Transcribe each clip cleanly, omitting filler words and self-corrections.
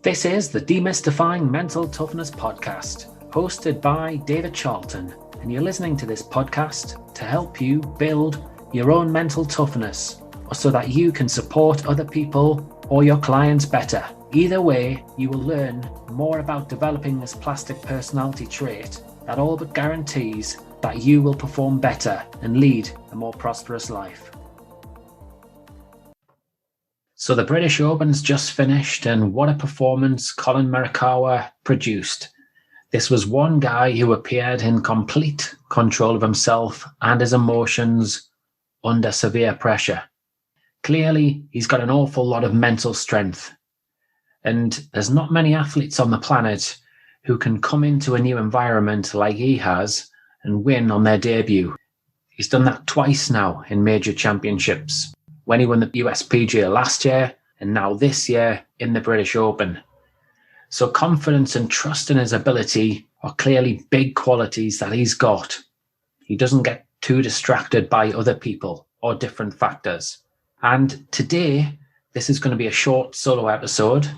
This is the Demystifying Mental Toughness podcast, hosted by David Charlton, and you're listening to this podcast to help you build your own mental toughness, so that you can support other people or your clients better. Either way, you will learn more about developing this plastic personality trait that all but guarantees that you will perform better and lead a more prosperous life. So the British Open's just finished, and what a performance Colin Morikawa produced. This was one guy who appeared in complete control of himself and his emotions under severe pressure. Clearly, he's got an awful lot of mental strength. And there's not many athletes on the planet who can come into a new environment like he has and win on their debut. He's done that twice now in major championships, when he won the USPGA last year and now this year in the British Open. So confidence and trust in his ability are clearly big qualities that he's got. He doesn't get too distracted by other people or different factors. And today, this is going to be a short solo episode,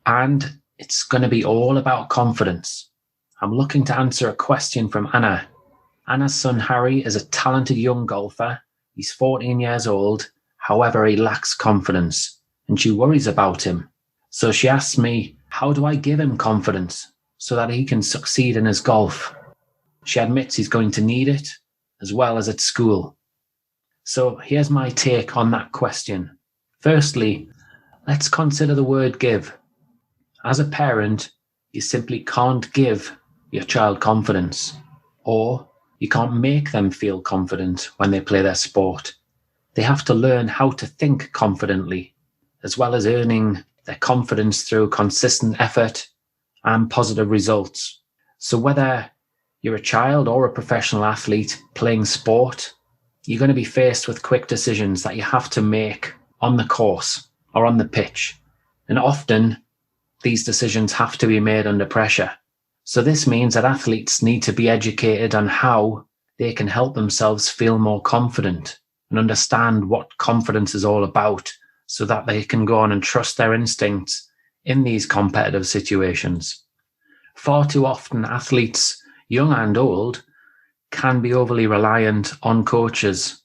and it's going to be all about confidence. I'm looking to answer a question from Anna. Anna's son Harry is a talented young golfer. He's 14 years old. However, he lacks confidence, and she worries about him. So she asks me, how do I give him confidence so that he can succeed in his golf? She admits he's going to need it, as well as at school. So here's my take on that question. Firstly, let's consider the word give. As a parent, you simply can't give your child confidence, or you can't make them feel confident when they play their sport. They have to learn how to think confidently, as well as earning their confidence through consistent effort and positive results. So whether you're a child or a professional athlete playing sport, you're going to be faced with quick decisions that you have to make on the course or on the pitch. And often, these decisions have to be made under pressure. So this means that athletes need to be educated on how they can help themselves feel more confident and understand what confidence is all about, so that they can go on and trust their instincts in these competitive situations. Far too often, athletes, young and old, can be overly reliant on coaches.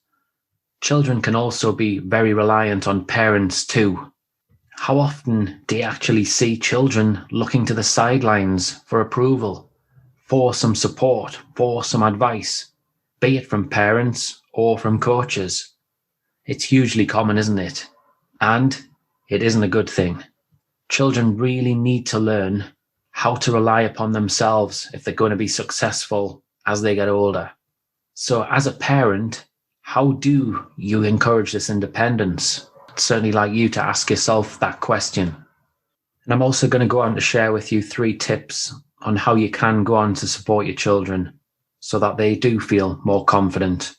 Children can also be very reliant on parents too. How often do you actually see children looking to the sidelines for approval, for some support, for some advice, be it from parents or from coaches? It's hugely common, isn't it? And it isn't a good thing. Children really need to learn how to rely upon themselves if they're going to be successful as they get older. So as a parent, how do you encourage this independence? I'd certainly like you to ask yourself that question. And I'm also going to go on to share with you 3 tips on how you can go on to support your children so that they do feel more confident.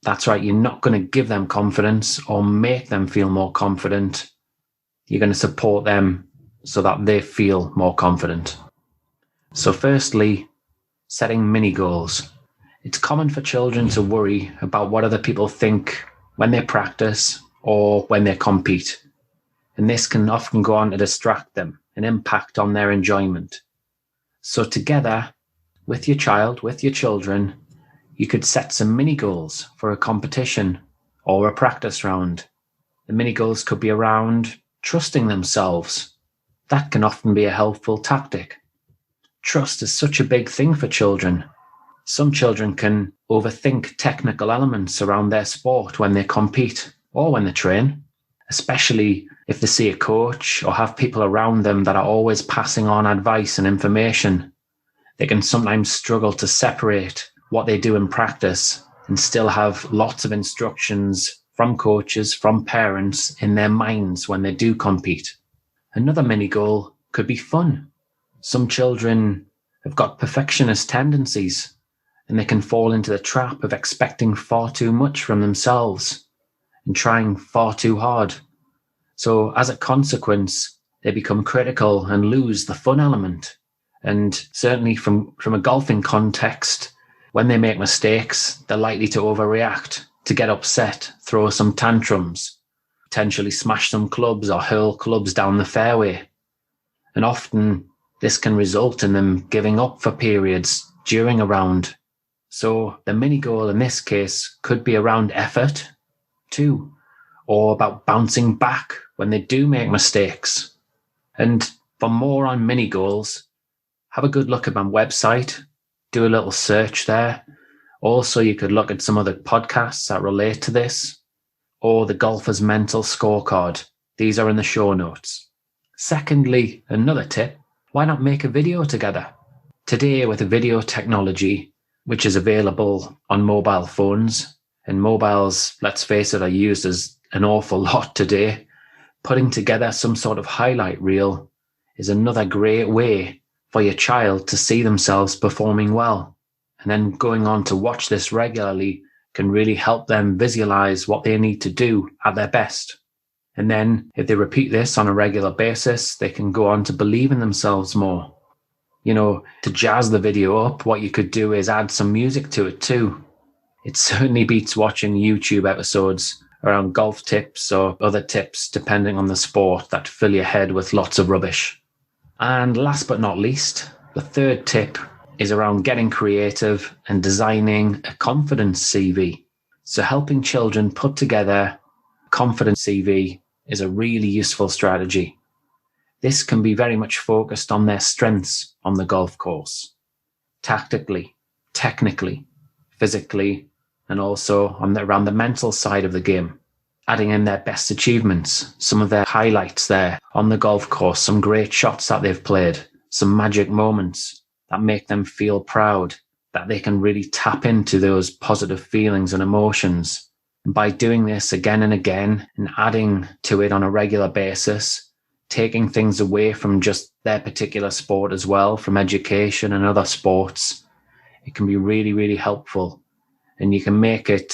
That's right, you're not going to give them confidence or make them feel more confident. You're going to support them so that they feel more confident. So firstly, setting mini goals. It's common for children to worry about what other people think when they practice or when they compete. And this can often go on to distract them and impact on their enjoyment. So together, with your child, with your children, you could set some mini goals for a competition or a practice round. The mini goals could be around trusting themselves. That can often be a helpful tactic. Trust is such a big thing for children. Some children can overthink technical elements around their sport when they compete or when they train, especially if they see a coach or have people around them that are always passing on advice and information. They can sometimes struggle to separate what they do in practice and still have lots of instructions from coaches, from parents in their minds when they do compete. Another mini goal could be fun. Some children have got perfectionist tendencies, and they can fall into the trap of expecting far too much from themselves and trying far too hard. So as a consequence, they become critical and lose the fun element. And certainly from a golfing context, when they make mistakes, they're likely to overreact, to get upset, throw some tantrums, potentially smash some clubs or hurl clubs down the fairway. And often this can result in them giving up for periods during a round. So the mini goal in this case could be around effort too, or about bouncing back when they do make mistakes. And for more on mini goals, have a good look at my website, do a little search there. Also, you could look at some other podcasts that relate to this, or the Golfer's Mental Scorecard. These are in the show notes. Secondly, another tip, why not make a video together? Today, with the video technology, which is available on mobile phones, and mobiles, let's face it, are used as an awful lot today, putting together some sort of highlight reel is another great way for your child to see themselves performing well. And then going on to watch this regularly can really help them visualize what they need to do at their best. And then if they repeat this on a regular basis, they can go on to believe in themselves more. You know, to jazz the video up, what you could do is add some music to it too. It certainly beats watching YouTube episodes around golf tips or other tips, depending on the sport, that fill your head with lots of rubbish. And last but not least, the third tip is around getting creative and designing a confidence CV. So helping children put together a confidence CV is a really useful strategy. This can be very much focused on their strengths on the golf course, tactically, technically, physically, and also around the mental side of the game, adding in their best achievements, some of their highlights there on the golf course, some great shots that they've played, some magic moments that make them feel proud, that they can really tap into those positive feelings and emotions. And by doing this again and again and adding to it on a regular basis, taking things away from just their particular sport as well, from education and other sports, it can be really, really helpful. And you can make it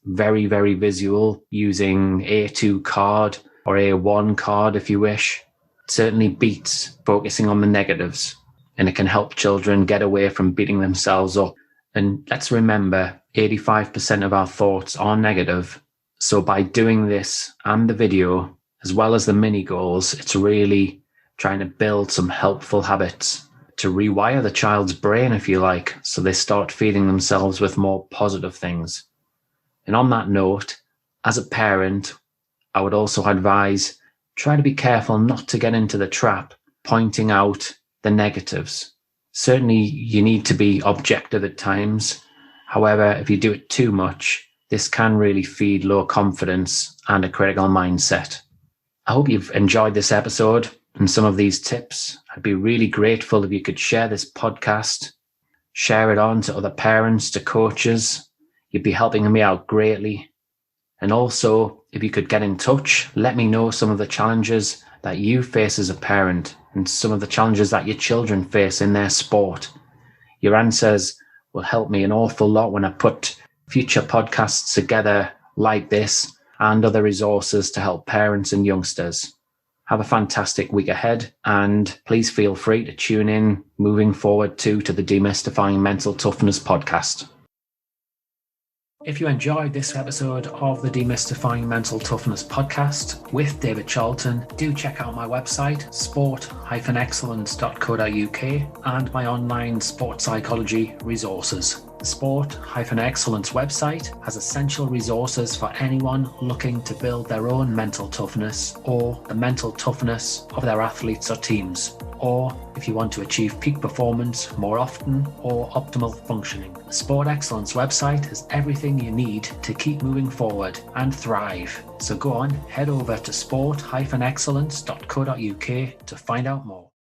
very, very visual using A2 card or A1 card if you wish. It certainly beats focusing on the negatives, and it can help children get away from beating themselves up. And let's remember, 85% of our thoughts are negative. So by doing this and the video, as well as the mini goals, it's really trying to build some helpful habits to rewire the child's brain, if you like, so they start feeding themselves with more positive things. And on that note, as a parent, I would also advise, try to be careful not to get into the trap, pointing out the negatives. Certainly, you need to be objective at times. However, if you do it too much, this can really feed low confidence and a critical mindset. I hope you've enjoyed this episode and some of these tips. I'd be really grateful if you could share this podcast, share it on to other parents, to coaches. You'd be helping me out greatly. And also, if you could get in touch, let me know some of the challenges that you face as a parent and some of the challenges that your children face in their sport. Your answers will help me an awful lot when I put future podcasts together like this and other resources to help parents and youngsters. Have a fantastic week ahead, and please feel free to tune in moving forward to the Demystifying Mental Toughness podcast. If you enjoyed this episode of the Demystifying Mental Toughness podcast with David Charlton, do check out my website, sport-excellence.co.uk, and my online sports psychology resources. The Sport Excellence website has essential resources for anyone looking to build their own mental toughness or the mental toughness of their athletes or teams, or if you want to achieve peak performance more often or optimal functioning. The Sport Excellence website has everything you need to keep moving forward and thrive. So go on, head over to sport-excellence.co.uk to find out more.